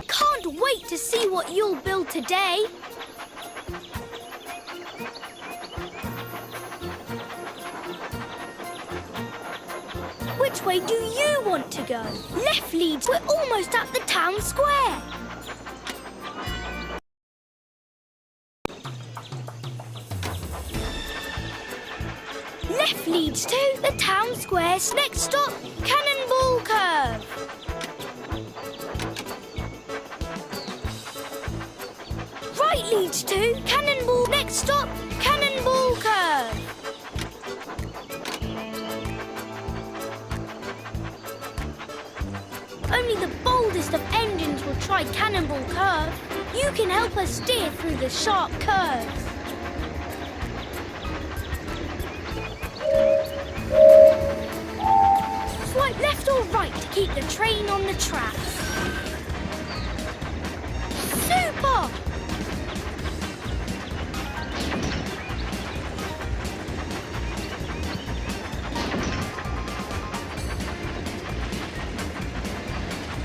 Can't wait to see what you'll build today. Which way do you want to go? Left leads. We're almost at the town square. Left leads to the town square's next stop, Cannonball Curve. Right leads to Cannonball. Next stop, Cannonball Curve. Only the boldest of engines will try Cannonball Curve. You can help us steer through the sharp curves. Swipe left or right to keep the train on the track. Super!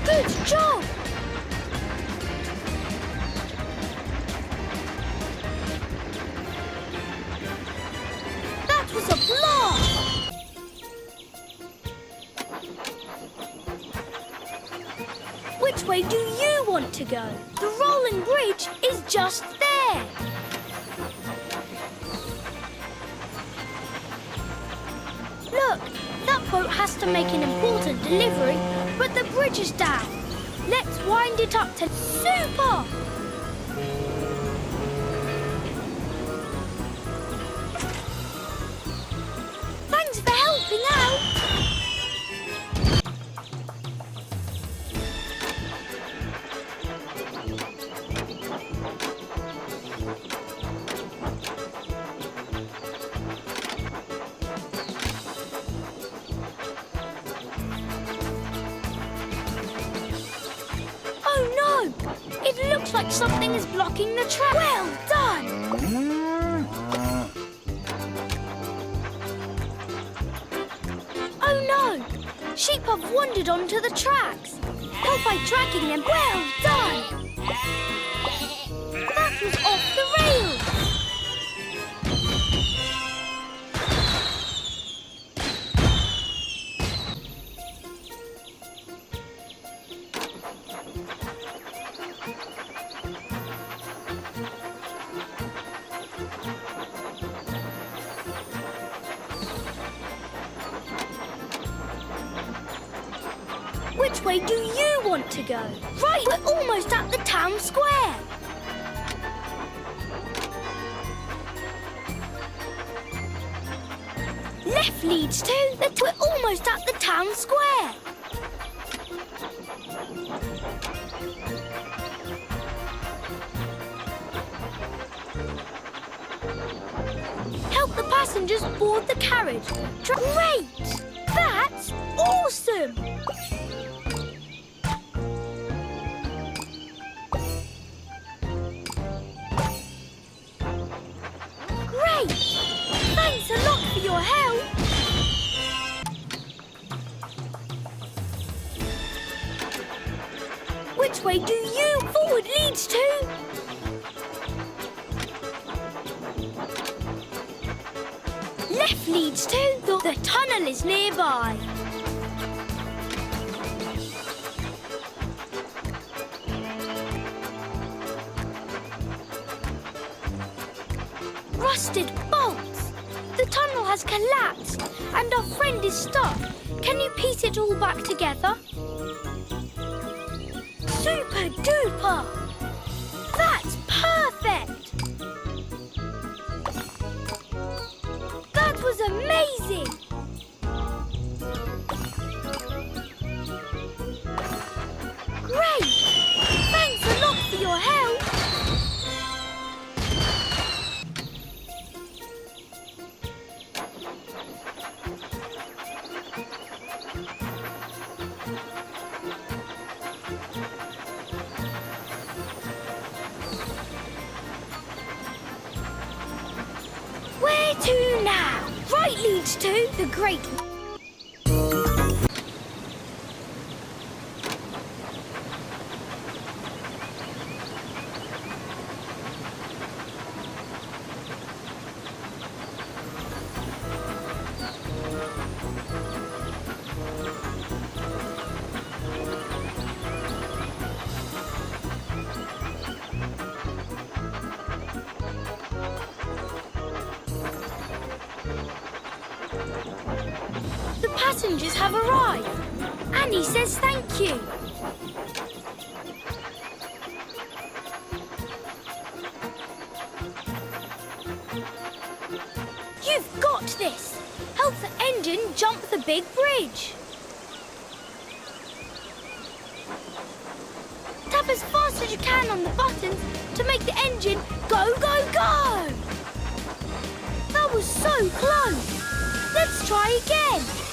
Good job! That was a blast! Which way do you want to go? The rolling bridge is just there. Look, that boat has to make an important delivery, but the bridge is down. Let's wind it up to super! Thanks for helping out. It looks like something is blocking the track. Well done! Oh no! Sheep have wandered onto the tracks. Help by dragging them. Well done! That was off the rails! Which way do you want to go? Right, we're almost at the town square. Left leads to we're almost at the town square. Help the passengers board the carriage. Great! That's awesome! Great! Thanks a lot for your help. Which way do you? Forward leads to? Left leads to? The tunnel is nearby. Rusted bolts! The tunnel has collapsed and our friend is stuck. Can you piece it all back together? Super duper! That's perfect! That was amazing! Great! Thanks a lot for your help! Where to now? Right leads to the great... passengers have arrived. Annie says thank you. You've got this. Help the engine jump the big bridge. Tap as fast as you can on the buttons to make the engine go, go, go. That was so close. Let's try again.